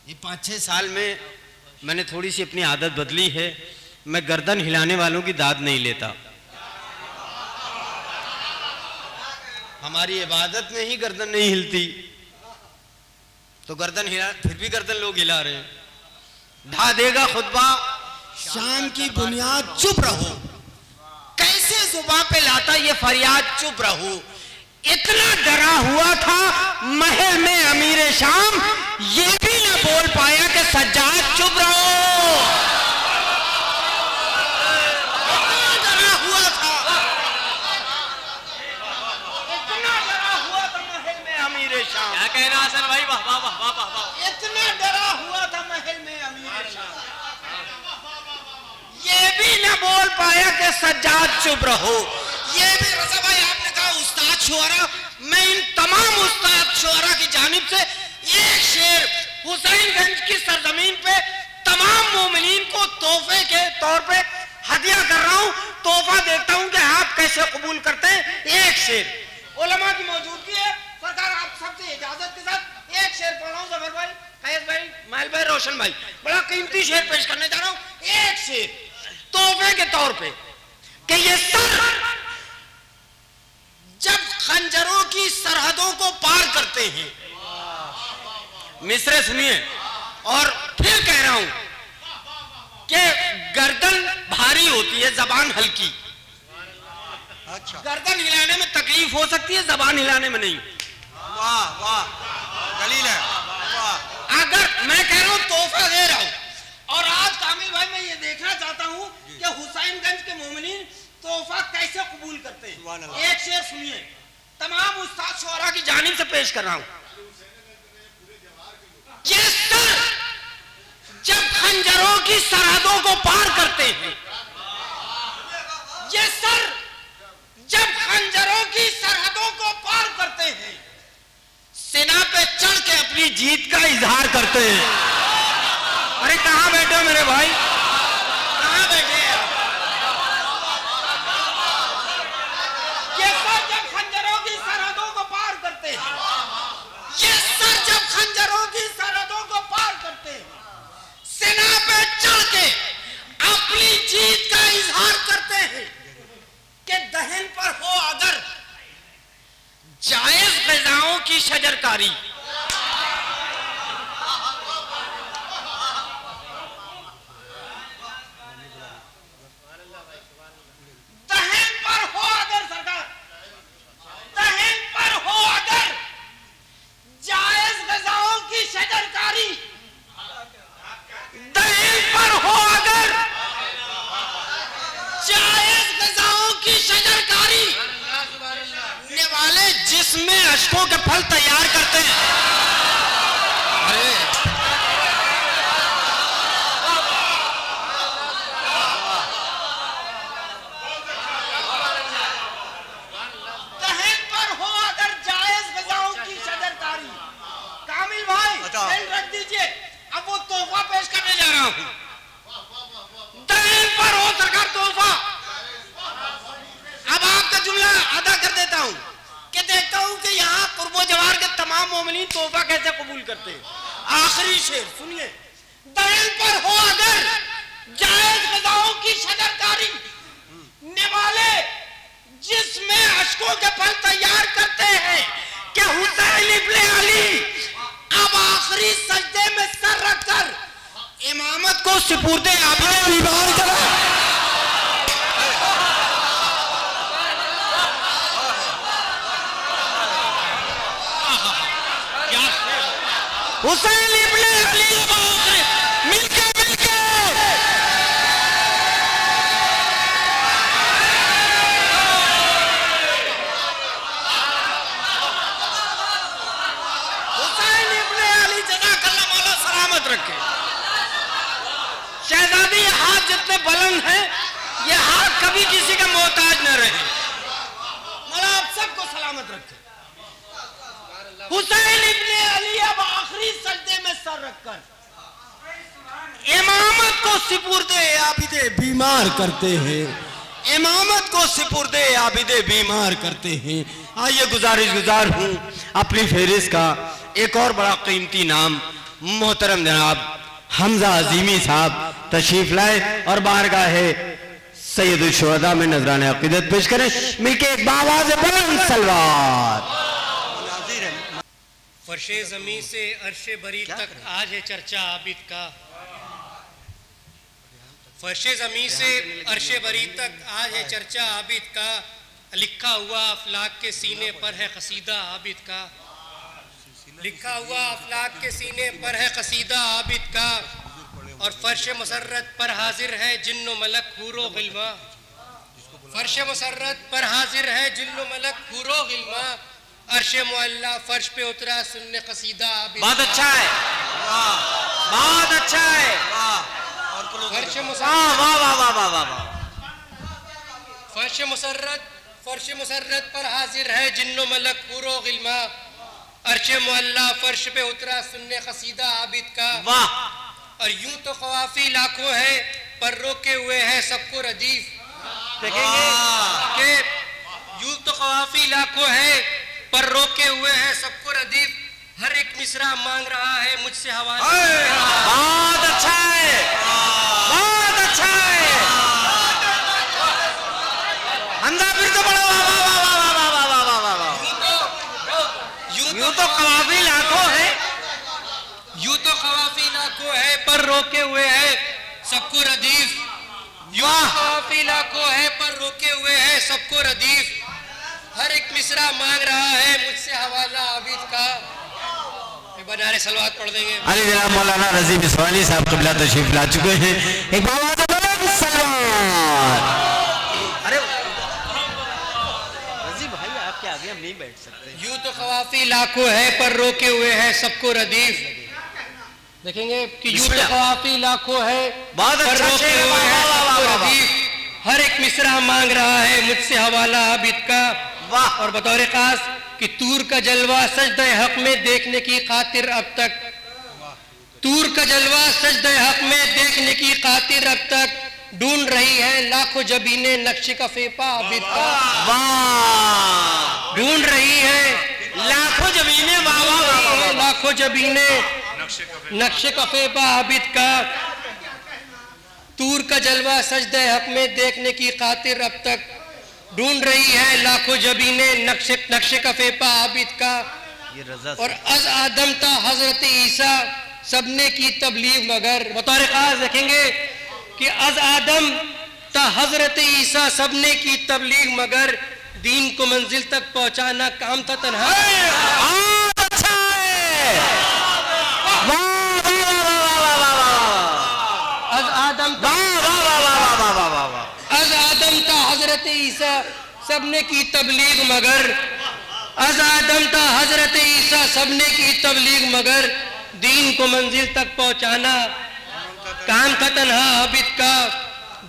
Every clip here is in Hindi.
ये 5-6 साल में मैंने थोड़ी सी अपनी आदत बदली है। मैं गर्दन हिलाने वालों की दाद नहीं लेता। हमारी इबादत में ही गर्दन नहीं हिलती तो गर्दन हिला, फिर भी गर्दन लोग हिला रहे हैं। ढा देगा खुतबा शाम की बुनियाद चुप रहो, कैसे जुबान पे लाता ये फरियाद चुप रहो। इतना डरा हुआ था महल में अमीर शाम, ये भी न बोल पाया कि सज्जाद चुप रहो। इतना डरा हुआ था, इतना डरा हुआ था महल में अमीर शाम। क्या कहना हसन भाई, वाह वाह वाह वाह वाह। इतना डरा हुआ था महल में अमीर शाम, ये भी न बोल पाया कि सज्जाद चुप रहो। ये भी रजा भाई आपने कहा उस्ताद शुअरा, मैं इन तमाम उस्ताद शुअरा की जानिब से एक शेर हुसैनगंज की सरजमीन पे तमाम मोमिनीन को तोहफे के तौर पे हदिया कर रहा हूँ। तोहफा देखता हूँ कि आप कैसे कबूल करते हैं। एक शेर उलमा की मौजूदगी है सरकार, आप सबसे इजाजत के साथ एक शेर पढ़ रहा हूँ। जफर भाई, कैस भाई, माइल भाई, रोशन भाई, बड़ा कीमती शेर पेश करने जा रहा हूँ। एक शेर तोहफे के तौर पे कि ये सर जब खंजरों की सरहदों को पार करते हैं, मिसरे सुनिए, और फिर कह रहा हूं कि गर्दन भारी होती है, जबान हल्की। अच्छा, गर्दन हिलाने में तकलीफ हो सकती है, जबान हिलाने में नहीं। वाह वाह, दलील है, वाह। अगर मैं कह रहा हूं तोहफा दे रहा हूं, और आज कामिल भाई मैं ये देखना चाहता हूं कि हुसैनगंज के मोमिनीन तोहफा कैसे कबूल करते हैं। एक शेर सुनिए, तमाम उस्ताद शुअरा की जानिब से पेश कर रहा हूं। ये सर जब खंजरों की सरहदों को पार करते हैं, ये सर जब खंजरों की सरहदों को पार करते हैं, सेना पे चढ़ के अपनी जीत का इजहार करते हैं। अरे कहां बैठे हो मेरे भाई, कहां बैठे हैं आप? ये सर जब खंजरों की सरहदों को पार करते हैं, ये सर जब खंजरों की सरहदों को पार करते हैं, सेना पे चढ़ के अपनी जीत का इजहार करते हैं कि दहन पर हो अगर जायज ग़िज़ाओं की शजरकारी, दहन पर हो अगर सरकार, दहन पर हो अगर जायज ग़िज़ाओं की शजरकारी, दहन पर हो अगर जायज ग़िज़ाओं की शजरकारी, निवाले जिसमें अश्कों के फल तैयार करते हैं। अरे दहन पर हो अगर जायज ग़िज़ाओं की शजरकारी। कामिल भाई दिल रख दीजिए, अब वो तोहफा पेश करने जा रहा हूं। दहन पर हो सरकार तोहफा। अब आपका जुमला अदा कर देता हूं कि देखता हूं कि यहाँ कुर्बो जवार के तमाम मोमिनीन तोहफा कैसे कबूल करते हैं। आखिरी शेर सुनिए, दहन पर हो अगर जायज ग़िज़ाओं की शजरकारी, निवाले जिसमें अश्कों के फल तैयार करते हैं कि हुसैन इब्ने अली अब आखिरी सजदे में सर रखकर इमामत को सुपुर्दे आबिद बीमार करा। हुसैन इब्ने अली मिलके मिलके हुसैन इब्ने अली जज़ाकल्लाह मौला सलामत रखे। शहजादी ये हाथ जितने बुलंद हैं, ये हाथ कभी किसी का मोहताज न रहे। मौला आप सबको सलामत रखे। हुसैन इब्ने अली अब आखिरी सजदे में सर रखकर इमामत को सिपुर्दे आबिदे बीमार करते हैं, इमामत को सिपुर्दे आबिदे बीमार करते हैं। आइए गुजारिश गुजार हूँ अपनी फेरिस्त का एक और बड़ा कीमती नाम मोहतरम जनाब हमजा अजीमी साहब तशरीफ लाए और बारगाह है सैयदुल शुहदा में नजराने अकीदत पेश करें। मिलके एक बावाज़ बुलंद सलवात। फर्शे ज़मीं से अर्शे बरी तक आज है चर्चा आबिद का। फर्शे ज़मीं से अर्शे बरी तक आज है चर्चा आबिद का। लिखा हुआ अफलाक के सीने पर है कसीदा आबिद का। लिखा हुआ अफलाक के सीने पर है कसीदा आबिद का। और फर्श मसर्रत पर हाजिर है जिन्नो मलक हूरो गिल्मा। फर्श मसर्रत पर हाजिर है जिन्नो मलक हूरो गिल्मा। अर्शे मुअल्ला फर्श पे उतरा सुनने कसीदा आबिद। बहुत अच्छा है, बहुत अच्छा है। फर्श मुसर्रत पर हाजिर है जिन्नो मलक पूरो गिल्मा। अर्शे मुअल्ला फर्श पे उतरा सुनने कसीदा आबिद का। वाह। और यूं तो ख्वाफी लाखों है पर रोके हुए है सबको रदीफ। देखेंगे कि यूं तो ख्वाफी लाखों है पर रोके हुए है सबको रदीफ। हर एक मिसरा मांग रहा है मुझसे हवाला। बहुत अच्छा है, बहुत अच्छा है। अंधा फिर तो बड़ा वाह वाह वाह वाह वाह वाह वाह वाह वाह। यूं तो कवाफी लाखों है, यूं तो कवाफी लाखों है पर रोके हुए है सबको रदीफ। यूं तो कवाफी लाखों है पर रोके हुए है सबको रदीफ। हर एक मिसरा मांग रहा है मुझसे हवाला आबिद का। बनारे सलवात पढ़ देंगे। अली जनाब मौलाना रज़ी बिस्वानी साहब क़िबला तशरीफ ला चुके हैं। एक बावाज़ बुलंद सलवात। अरे रज़ी भाई आपके आगे हम नहीं बैठ सकते। यूं तो खवाफी लाखों है पर रोके हुए है सबको रदीफ। देखेंगे कि यूं तो खवाफी लाखों है बहुत पर अच्छा रोके हुए है सबको रदीफ। हर एक मिसरा मांग रहा है मुझसे हवाला आबिद का। वाह। और बतौर खास कि तूर का जलवा सजदे हक में देखने की खातिर अब तक, तूर का जलवा सजदे हक में देखने की खातिर अब तक ढूंढ रही है लाखों जबीने नक्शे का फेपा आबिद का। वाह। ढूंढ रही है लाखों जमीने, वाह वाह वाह। लाखों जबीने नक्शे का फेपा आबिद का। तूर का जलवा सजदे हक में देखने की खातिर अब तक ढूंढ रही है लाखों जबीने नक्शे का फेपा आबिद का। और अज आदम था हजरत ईसा सबने की तबलीग मगर। बतौर खास देखेंगे कि अज आदम था हजरत ईसा सबने की तबलीग मगर दीन को मंजिल तक पहुंचाना काम था तन्हा। अच्छा है। अज आदम था हजरत ईसा सबने की तबलीग मगर। अज आदम था हजरत ईसा सबने की तबलीग मगर दीन को मंजिल तक पहुंचाना काम था तन्हा आबिद का।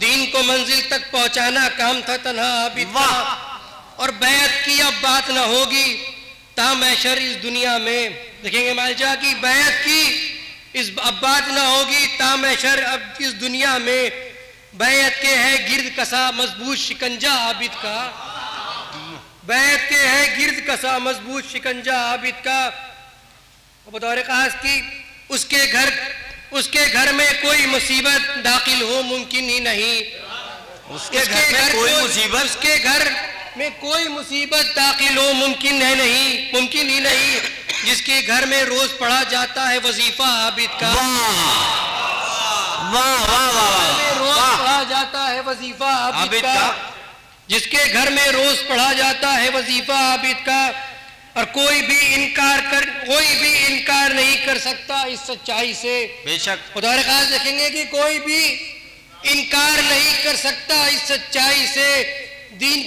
दीन को मंजिल तक पहुंचाना काम था तन्हा आबिद का। और बैत की अब बात न होगी तामैशर इस दुनिया में। देखेंगे मालजा की बैत की इस अब बात न होगी तामैशर अब इस दुनिया में। बैत के है गिर्द कसा मजबूत शिकंजा आबिद का। बैत के है गिर्द कसा मजबूत शिकंजा आबिद का। बतौर खास की उसके घर में कोई मुसीबत दाखिल हो मुमकिन ही नहीं। उसके घर में कोई मुसीबत दाखिल हो मुमकिन ही नहीं। जिसके घर में रोज पढ़ा जाता है वजीफा आबिद का। वाह वाह वाह। रोज पढ़ा जाता है वजीफा आबिद का। जिसके घर में रोज पढ़ा जाता है वजीफा आबिद का। और कोई भी इनकार नहीं कर सकता इस सच्चाई से। बेशक। खुदा खास देखेंगे कि कोई भी इनकार नहीं कर सकता इस सच्चाई से। दीन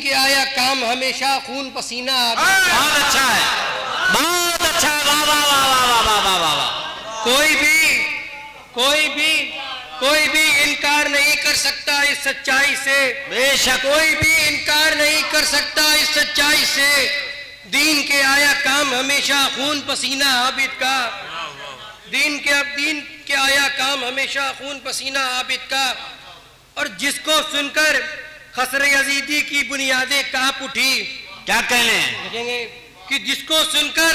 के आया काम हमेशा खून पसीना। बहुत अच्छा है, बहुत अच्छा। वाह वाह वाह वाह वाह वाह वाह। कोई भी इनकार नहीं कर सकता इस सच्चाई से। बेशक। कोई भी इनकार नहीं कर सकता इस सच्चाई से। दीन के आया काम हमेशा खून पसीना आबिद का। दीन के आया काम हमेशा खून पसीना आबिद का। और जिसको सुनकर खसरे यजीदी की बुनियादें कांप उठी। क्या कहने देखेंगे कि जिसको सुनकर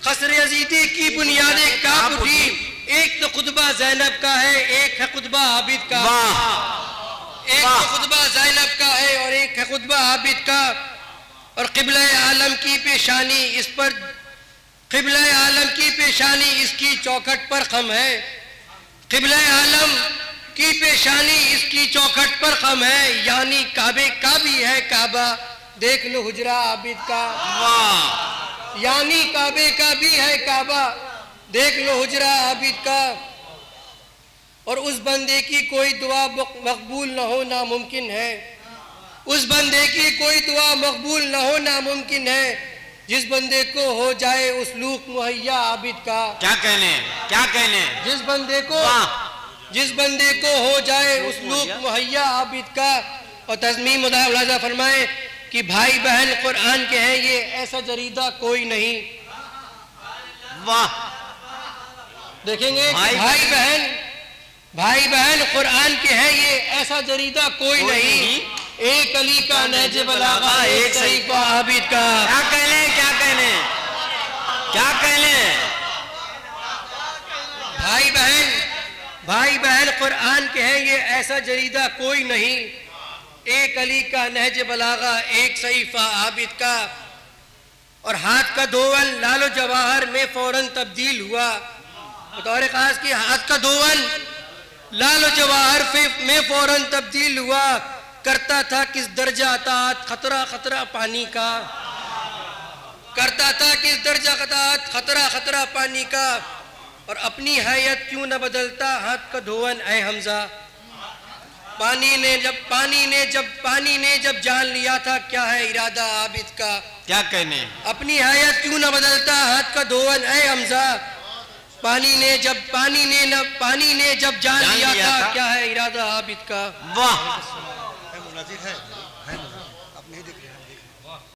कसर यजीदी की बुनियादें कांप उठी। एक तो खुतबा ज़ैनब का है, एक है खुतबा आबिद का। एक तो खुतबा ज़ैनब का है और एक है खुतबा आबिद का। और क़िबला आलम की पेशानी इस पर, क़िबला आलम की पेशानी इसकी चौखट पर खम है। क़िबला आलम की पेशानी इसकी चौखट पर खम है, यानी काबे का भी है काबा, देख लो हुजरा आबिद का। यानी काबे का भी है काबा, देख लो हुजरा आबिद का। और उस बंदे की कोई दुआ मकबूल न हो नामुमकिन है, उस बंदे की कोई दुआ मकबूल न हो नामुमकिन है, जिस बंदे को हो जाए उसलूक मुहैया आबिद का। क्या कहने, क्या कहने, जिस बंदे को हो जाए उसलूक मुहैया आबिद का। और तज़मीन मुलाज़ा फरमाए कि भाई बहन कुरान के हैं ये ऐसा जरीदा कोई नहीं। वाह, देखेंगे भाई बहन कुरान के हैं ये ऐसा जरीदा कोई नहीं। एक अली का नहज बलागा, एक सईफ आबिद का। क्या कहने, क्या कहने, क्या कहने। भाई बहन कुरान के हैं ये ऐसा जरीदा कोई नहीं। एक अली का नहज बलागा, एक सईफा आबिद का। और हाथ का धोवन लालो जवाहर में फौरन तब्दील हुआ। बतौर खास की हाथ का धोवन लालो जवाहर में फौरन तब्दील हुआ। करता था किस दर्जा अतात खतरा खतरा पानी का, करता था किस दर्जा अतात खतरा खतरा पानी का। और अपनी हैयत क्यों न बदलता हाथ का धोवन ऐ हमजा। पानी ने जब जान लिया था क्या है इरादा आबिद का। क्या कहने, अपनी हैयत क्यों न बदलता हाथ का धोवन ऐ हमजा। पानी ने जब जान लिया था क्या है इरादा आबिद का। वाह। है, आप नहीं देख रहे हैं।